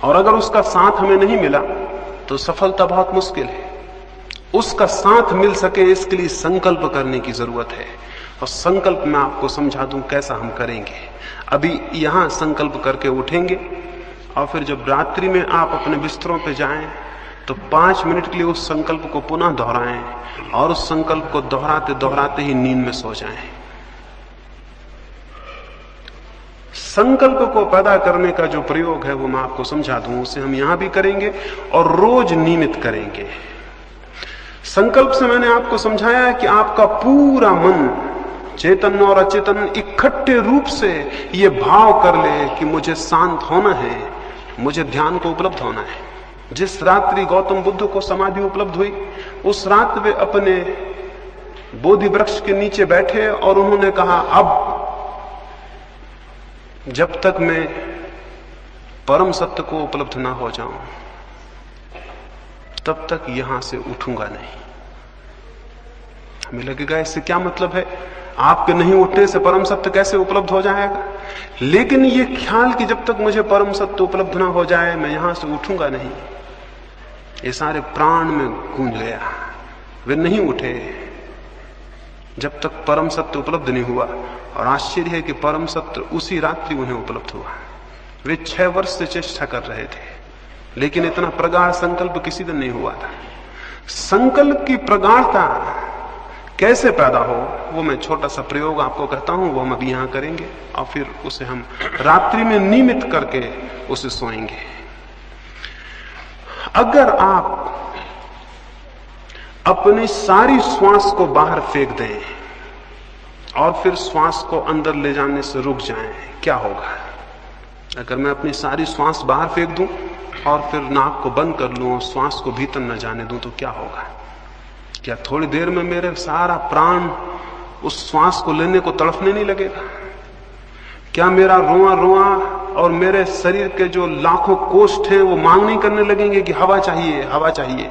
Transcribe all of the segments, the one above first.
और अगर उसका साथ हमें नहीं मिला तो सफलता बहुत मुश्किल है। उसका साथ मिल सके इसके लिए संकल्प करने की जरूरत है, और संकल्प मैं आपको समझा दूं कैसा हम करेंगे। अभी यहां संकल्प करके उठेंगे, और फिर जब रात्रि में आप अपने बिस्तरों पे जाएं तो 5 मिनट के लिए उस संकल्प को पुनः दोहराएं, और उस संकल्प को दोहराते दोहराते ही नींद में सो जाएं। संकल्प को पैदा करने का जो प्रयोग है वो मैं आपको समझा दूं, उसे हम यहां भी करेंगे और रोज नियमित करेंगे। संकल्प से मैंने आपको समझाया है कि आपका पूरा मन, चेतन और अचेतन, इकट्ठे रूप से ये भाव कर ले कि मुझे शांत होना है, मुझे ध्यान को उपलब्ध होना है। जिस रात्रि गौतम बुद्ध को समाधि उपलब्ध हुई, उस रात वे अपने बोधि वृक्ष के नीचे बैठे और उन्होंने कहा, अब जब तक मैं परम सत्य को उपलब्ध ना हो जाऊं तब तक यहां से उठूंगा नहीं। हमें लगेगा इससे क्या मतलब है, आपके नहीं उठने से परम सत्य कैसे उपलब्ध हो जाएगा? लेकिन ये ख्याल कि जब तक मुझे परम सत्य उपलब्ध ना हो जाए मैं यहां से उठूंगा नहीं, ये सारे प्राण में गूंज गया। वे नहीं उठे जब तक परम सत्य उपलब्ध नहीं हुआ, और आश्चर्य है कि परम सत्य उसी रात्रि उन्हें उपलब्ध हुआ। वे 6 वर्ष से चेष्टा कर रहे थे, लेकिन इतना प्रगाढ़ संकल्प किसी दिन नहीं हुआ था। संकल्प की प्रगाढ़ता कैसे पैदा हो, वो मैं छोटा सा प्रयोग आपको कहता हूं, वो हम अभी यहां करेंगे, और फिर उसे हम रात्रि में नियमित करके उसे सोएंगे। अगर आप अपनी सारी श्वास को बाहर फेंक दें और फिर श्वास को अंदर ले जाने से रुक जाएं, क्या होगा? अगर मैं अपनी सारी श्वास बाहर फेंक दूं और फिर नाक को बंद कर लूं और श्वास को भीतर न जाने दूं तो क्या होगा? क्या थोड़ी देर में मेरे सारा प्राण उस श्वास को लेने को तड़फने नहीं लगेगा? क्या मेरा रोआ रोआ और मेरे शरीर के जो लाखों कोष्ठ हैं वो मांग नहीं करने लगेंगे कि हवा चाहिए, हवा चाहिए?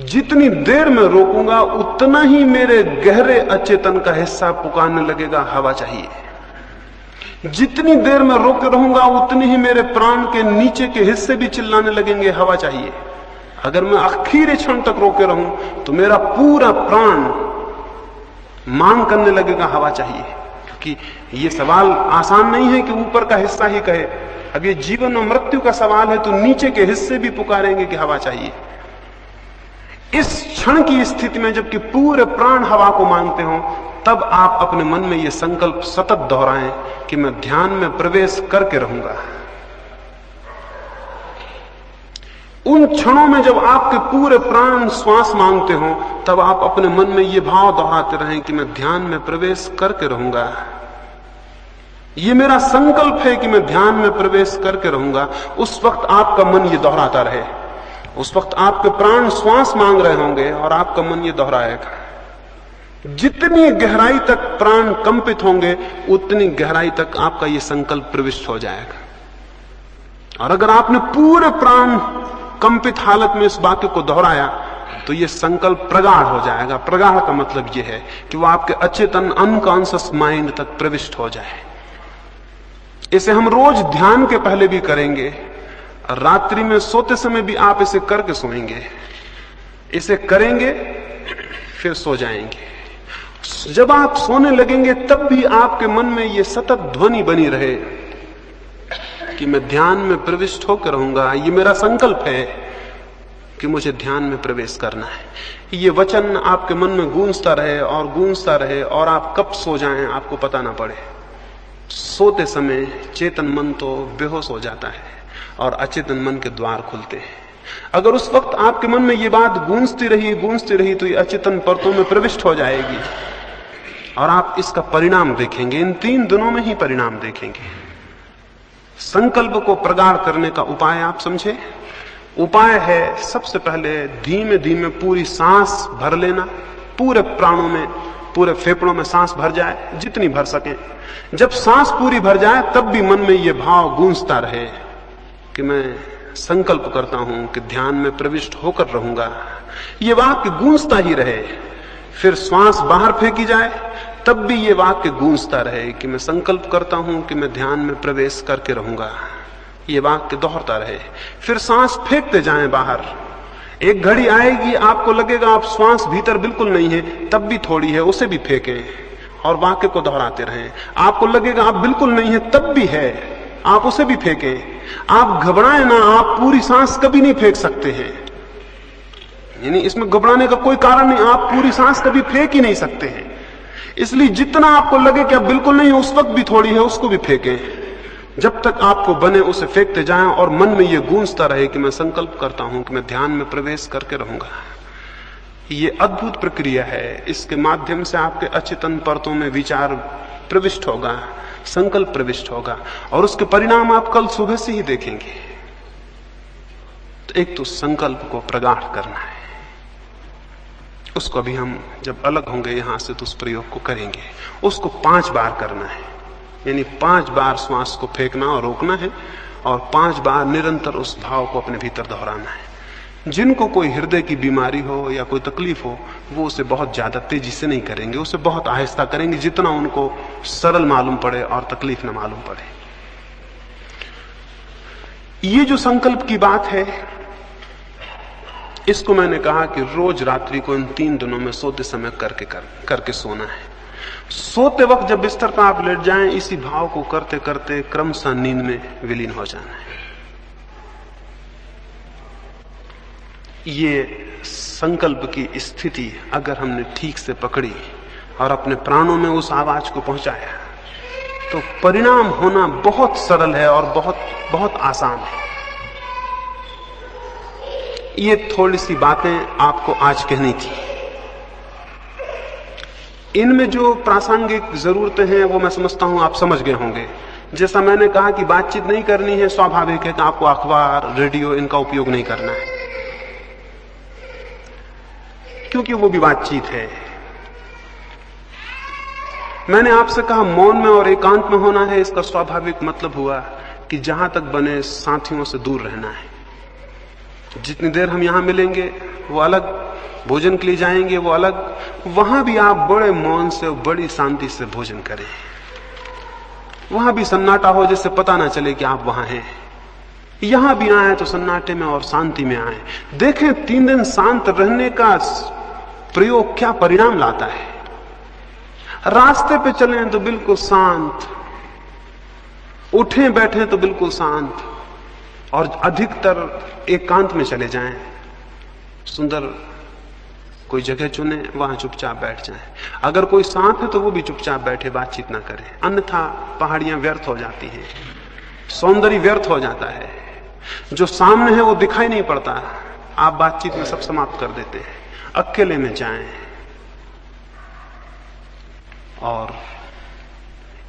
जितनी देर में रोकूंगा उतना ही मेरे गहरे अचेतन का हिस्सा पुकारने लगेगा, हवा चाहिए। जितनी देर में रोके रहूंगा उतनी ही मेरे प्राण के नीचे के हिस्से भी चिल्लाने लगेंगे, हवा चाहिए। अगर मैं आखिरी क्षण तक रोके रहूं तो मेरा पूरा प्राण मांग करने लगेगा, हवा चाहिए। क्योंकि ये सवाल आसान नहीं है कि ऊपर का हिस्सा ही कहे। अब ये जीवन और मृत्यु का सवाल है तो नीचे के हिस्से भी पुकारेंगे कि हवा चाहिए। इस क्षण की स्थिति में जबकि पूरे प्राण हवा को मांगते हो, तब आप अपने मन में यह संकल्प सतत दोहराएं कि मैं ध्यान में प्रवेश करके रहूंगा। उन क्षणों में जब आपके पूरे प्राण श्वास मांगते हो, तब आप अपने मन में यह भाव दोहराते रहें कि मैं ध्यान में प्रवेश करके रहूंगा। यह मेरा संकल्प है कि मैं ध्यान में प्रवेश करके रहूंगा। उस वक्त आपका मन यह दोहराता रहे। उस वक्त आपके प्राण श्वास मांग रहे होंगे और आपका मन ये दोहराएगा। जितनी गहराई तक प्राण कंपित होंगे उतनी गहराई तक आपका ये संकल्प प्रविष्ट हो जाएगा। और अगर आपने पूरे प्राण कंपित हालत में इस वाक्य को दोहराया तो ये संकल्प प्रगाढ़ हो जाएगा। प्रगाढ़ का मतलब ये है कि वो आपके अचेतन अनकॉन्शियस माइंड तक प्रविष्ट हो जाए। इसे हम रोज ध्यान के पहले भी करेंगे, रात्रि में सोते समय भी आप इसे करके सोएंगे। इसे करेंगे फिर सो जाएंगे। जब आप सोने लगेंगे तब भी आपके मन में यह सतत ध्वनि बनी रहे कि मैं ध्यान में प्रविष्ट होकर रहूंगा। ये मेरा संकल्प है कि मुझे ध्यान में प्रवेश करना है। ये वचन आपके मन में गूंजता रहे और गूंजता रहे, और आप कब सो जाएं आपको पता ना पड़े। सोते समय चेतन मन तो बेहोश हो जाता है और अचेतन मन के द्वार खुलते हैं। अगर उस वक्त आपके मन में ये बात गूंजती रही तो ये अचेतन परतों में प्रविष्ट हो जाएगी और आप इसका परिणाम देखेंगे। इन 3 दिनों में ही परिणाम देखेंगे। संकल्प को प्रगाढ़ करने का उपाय आप समझे। उपाय है सबसे पहले धीमे धीमे पूरी सांस भर लेना। पूरे प्राणों में, पूरे फेफड़ों में सांस भर जाए जितनी भर सके। जब सांस पूरी भर जाए तब भी मन में यह भाव गूंजता रहे कि मैं संकल्प करता हूं कि ध्यान में प्रविष्ट होकर रहूंगा। ये वाक्य गूंजता ही रहे। फिर श्वास बाहर फेंकी जाए, तब भी ये वाक्य गूंजता रहे कि मैं संकल्प करता हूं कि मैं ध्यान में प्रवेश करके रहूंगा। ये वाक्य दोहरता रहे। फिर सांस फेंकते जाएं बाहर। एक घड़ी आएगी आपको लगेगा आप श्वास भीतर बिल्कुल नहीं है, तब भी थोड़ी है, उसे भी फेंकें और वाक्य को दोहराते रहें। आपको लगेगा आप बिल्कुल नहीं है, तब भी है, आप उसे भी फेंकें। आप घबराएं ना, आप पूरी सांस कभी नहीं फेंक सकते हैं, यानी इसमें घबराने का कोई कारण नहीं, आप पूरी सांस कभी फेंक ही नहीं सकते हैं। इसलिए जितना आपको लगे कि आप बिल्कुल नहीं है, उस वक्त भी थोड़ी है, उसको भी फेंकें। जब तक आपको बने उसे फेंकते जाएं और मन में यह गूंजता रहे कि मैं संकल्प करता हूं कि मैं ध्यान में प्रवेश करके रहूंगा। ये अद्भुत प्रक्रिया है। इसके माध्यम से आपके अचेतन परतों में विचार प्रविष्ट होगा, संकल्प प्रविष्ट होगा और उसके परिणाम आप कल सुबह से ही देखेंगे। तो एक तो संकल्प को प्रगाढ़ करना है, उसको अभी हम जब अलग होंगे यहां से तो उस प्रयोग को करेंगे। उसको 5 बार करना है, यानी 5 बार श्वास को फेंकना और रोकना है और 5 बार निरंतर उस भाव को अपने भीतर दोहराना है। जिनको कोई हृदय की बीमारी हो या कोई तकलीफ हो, वो उसे बहुत ज्यादा तेजी से नहीं करेंगे, उसे बहुत आहिस्ता करेंगे, जितना उनको सरल मालूम पड़े और तकलीफ न मालूम पड़े। ये जो संकल्प की बात है, इसको मैंने कहा कि रोज रात्रि को इन 3 दिनों में सोते समय करके सोना है। सोते वक्त जब बिस्तर पर आप लेट जाएं, इसी भाव को करते करते क्रमशः नींद में विलीन हो जाना है। ये संकल्प की स्थिति अगर हमने ठीक से पकड़ी और अपने प्राणों में उस आवाज को पहुंचाया तो परिणाम होना बहुत सरल है और बहुत बहुत आसान है। ये थोड़ी सी बातें आपको आज कहनी थी। इनमें जो प्रासंगिक जरूरतें हैं वो मैं समझता हूं आप समझ गए होंगे। जैसा मैंने कहा कि बातचीत नहीं करनी है, स्वाभाविक है कि आपको अखबार, रेडियो इनका उपयोग नहीं करना है, क्योंकि वो भी बातचीत है। मैंने आपसे कहा मौन में और एकांत में होना है। इसका स्वाभाविक मतलब हुआ कि जहां तक बने साथियों से दूर रहना है। जितनी देर हम यहां मिलेंगे वो अलग, भोजन के लिए जाएंगे वो अलग, वहां भी आप बड़े मौन से और बड़ी शांति से भोजन करें। वहां भी सन्नाटा हो, जिससे पता ना चले कि आप वहां हैं। यहां भी आए तो सन्नाटे में और शांति में आए। देखें 3 दिन शांत रहने का प्रयोग क्या परिणाम लाता है। रास्ते पे चलें तो बिल्कुल शांत, उठें बैठें तो बिल्कुल शांत, और अधिकतर एकांत में चले जाएं। सुंदर कोई जगह चुने, वहां चुपचाप बैठ जाएं। अगर कोई सांप है तो वो भी चुपचाप बैठे, बातचीत ना करें, अन्यथा पहाड़ियां व्यर्थ हो जाती हैं, सौंदर्य व्यर्थ हो जाता है। जो सामने है वो दिखाई नहीं पड़ता, आप बातचीत में सब समाप्त कर देते हैं। अकेले में जाएं और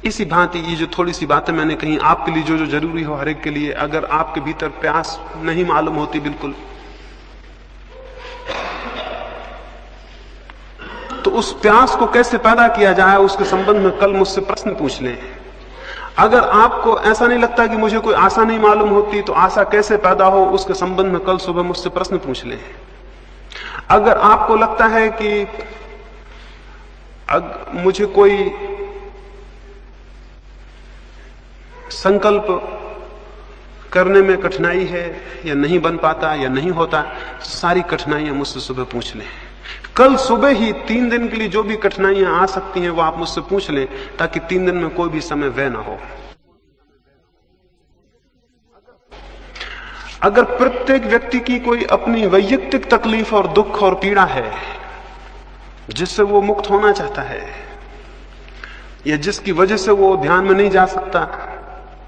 इसी भांति ये जो थोड़ी सी बातें मैंने कही आपके लिए, जो जो जरूरी हो हर एक के लिए, अगर आपके भीतर प्यास नहीं मालूम होती बिल्कुल, तो उस प्यास को कैसे पैदा किया जाए उसके संबंध में कल मुझसे प्रश्न पूछ लें। अगर आपको ऐसा नहीं लगता कि मुझे कोई आशा नहीं मालूम होती, तो आशा कैसे पैदा हो उसके संबंध में कल सुबह मुझसे प्रश्न पूछ लें। अगर आपको लगता है कि मुझे कोई संकल्प करने में कठिनाई है या नहीं बन पाता या नहीं होता, सारी कठिनाइयां मुझसे सुबह पूछ लें। कल सुबह ही 3 दिन के लिए जो भी कठिनाइयां आ सकती हैं वो आप मुझसे पूछ लें, ताकि 3 दिन में कोई भी समय व्यय ना हो। अगर प्रत्येक व्यक्ति की कोई अपनी वैयक्तिक तकलीफ और दुख और पीड़ा है जिससे वो मुक्त होना चाहता है, या जिसकी वजह से वो ध्यान में नहीं जा सकता,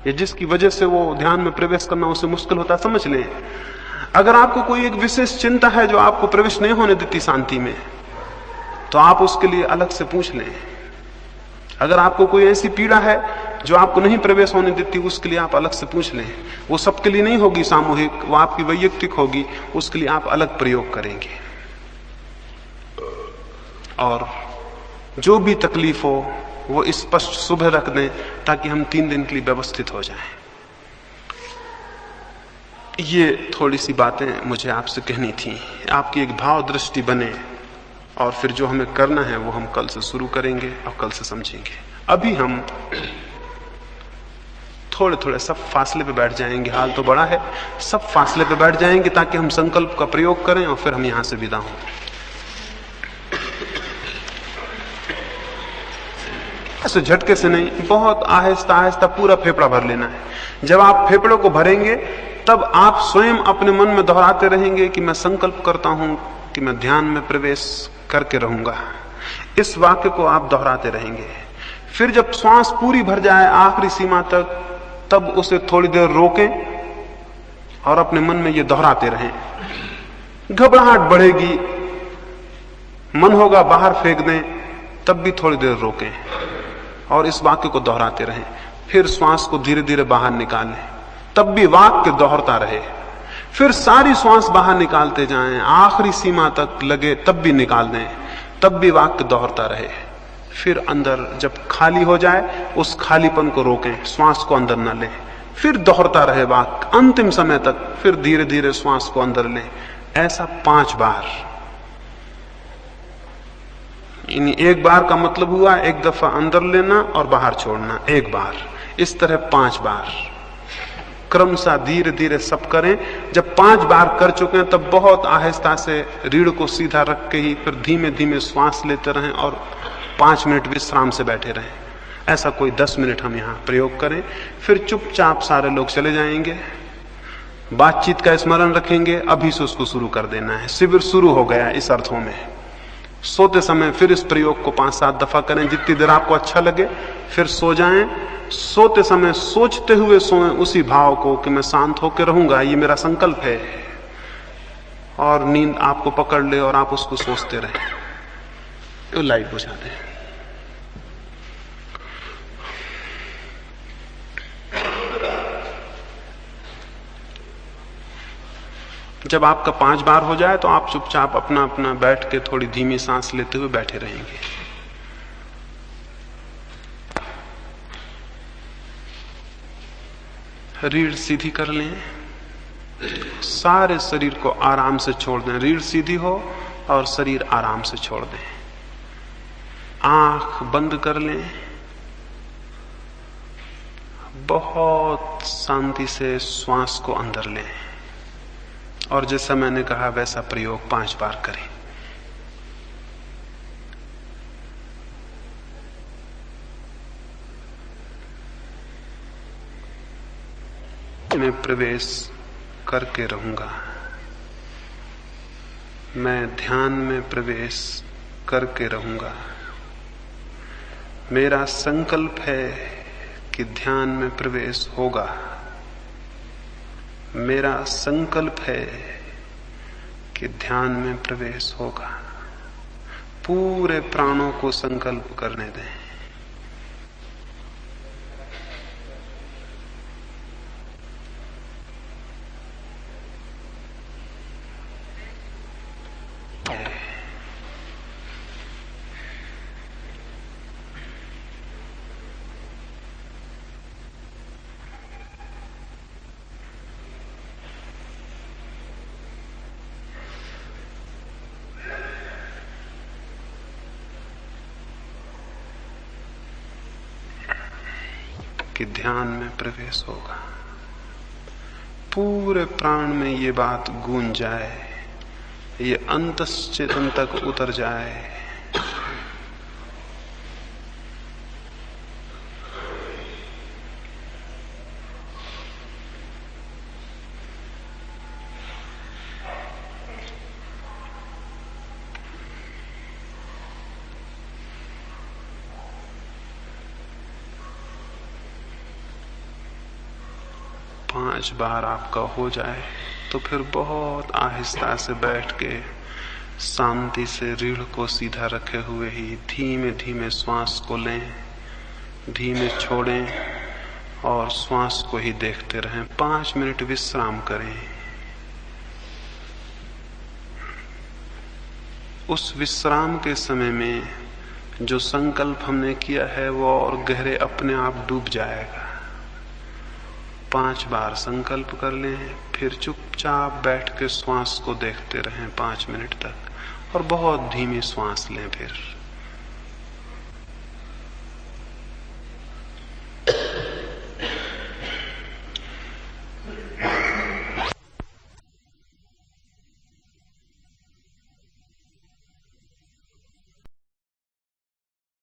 या जिसकी वजह से वो ध्यान में प्रवेश करना उसे मुश्किल होता, समझ लें। अगर आपको कोई एक विशेष चिंता है जो आपको प्रवेश नहीं होने देती शांति में, तो आप उसके लिए अलग से पूछ लें। अगर आपको कोई ऐसी पीड़ा है जो आपको नहीं प्रवेश होने देती, उसके लिए आप अलग से पूछ लें। वो सबके लिए नहीं होगी सामूहिक, वो आपकी वैयक्तिक होगी, उसके लिए आप अलग प्रयोग करेंगे। और जो भी तकलीफ हो वो स्पष्ट सुबह रख दें, ताकि हम 3 दिन के लिए व्यवस्थित हो जाएं। ये थोड़ी सी बातें मुझे आपसे कहनी थी, आपकी एक भाव दृष्टि बने और फिर जो हमें करना है वो हम कल से शुरू करेंगे और कल से समझेंगे। अभी हम थोड़े थोड़े सब फासले पे बैठ जाएंगे, हाल तो बड़ा है, सब फासले पे बैठ जाएंगे ताकि हम संकल्प का प्रयोग करें और फिर हम यहां से विदा हों। ऐसे झटके से नहीं, बहुत आहिस्ता आहिस्ता पूरा फेफड़ा भर लेना है। जब आप फेफड़ों को भरेंगे तब आप स्वयं अपने मन में दोहराते रहेंगे कि मैं संकल्प करता हूं कि मैं ध्यान में प्रवेश करके रहूंगा। इस वाक्य को आप दोहराते रहेंगे। फिर जब श्वास पूरी भर जाए आखिरी सीमा तक, तब उसे थोड़ी देर रोकें और अपने मन में ये दोहराते रहें। घबराहट बढ़ेगी, मन होगा बाहर फेंक दें, तब भी थोड़ी देर रोकें और इस वाक्य को दोहराते रहें। फिर श्वास को धीरे धीरे बाहर निकालें, तब भी वाक्य दोहरता रहे। फिर सारी श्वास बाहर निकालते जाएं, आखिरी सीमा तक लगे तब भी निकाल दें, तब भी वाक्य दोहरता रहे। फिर अंदर जब खाली हो जाए उस खालीपन को रोकें, श्वास को अंदर न लें, फिर दोहरता रहे वाक्य अंतिम समय तक। फिर धीरे धीरे श्वास को अंदर लें। ऐसा 5 बार। एक बार का मतलब हुआ एक दफा अंदर लेना और बाहर छोड़ना, एक बार। इस तरह 5 बार क्रमशः धीरे धीरे सब करें। जब 5 बार कर चुके हैं तब बहुत आहिस्ता से रीढ़ को सीधा रख के ही फिर धीमे धीमे श्वास लेते रहें और 5 मिनट विश्राम से बैठे रहें। ऐसा कोई 10 मिनट हम यहाँ प्रयोग करें। फिर चुपचाप सारे लोग चले जाएंगे, बातचीत का स्मरण रखेंगे, अभी से उसको शुरू कर देना है। शिविर शुरू हो गया इस अर्थों में। सोते समय फिर इस प्रयोग को 5-7 दफा करें, जितनी देर आपको अच्छा लगे। फिर सो जाएं। सोते समय सोचते हुए सोएं उसी भाव को कि मैं शांत होकर रहूंगा, ये मेरा संकल्प है, और नींद आपको पकड़ ले और आप उसको सोचते रहें। लाइट बुझा दें। जब आपका 5 बार हो जाए तो आप चुपचाप अपना अपना बैठ के थोड़ी धीमी सांस लेते हुए बैठे रहेंगे। रीढ़ सीधी कर लें, सारे शरीर को आराम से छोड़ दें। रीढ़ सीधी हो और शरीर आराम से छोड़ दें। आंख बंद कर लें, बहुत शांति से श्वास को अंदर लें और जैसा मैंने कहा वैसा प्रयोग 5 बार करें। मैं प्रवेश करके रहूंगा, मैं ध्यान में प्रवेश करके रहूंगा। मेरा संकल्प है कि ध्यान में प्रवेश होगा। मेरा संकल्प है कि ध्यान में प्रवेश होगा। पूरे प्राणों को संकल्प करने दें। कि ध्यान में प्रवेश होगा। पूरे प्राण में ये बात गूंज जाए, ये अंतश्चेतन तक उतर जाए। पांच बार आपका हो जाए तो फिर बहुत आहिस्ता से बैठ के शांति से रीढ़ को सीधा रखे हुए ही धीमे धीमे श्वास को लें, धीमे छोड़ें और श्वास को ही देखते रहें। 5 मिनट विश्राम करें। उस विश्राम के समय में जो संकल्प हमने किया है वो और गहरे अपने आप डूब जाएगा। 5 बार संकल्प कर लें, फिर चुपचाप बैठ के श्वास को देखते रहें 5 मिनट तक और बहुत धीमी श्वास लें फिर।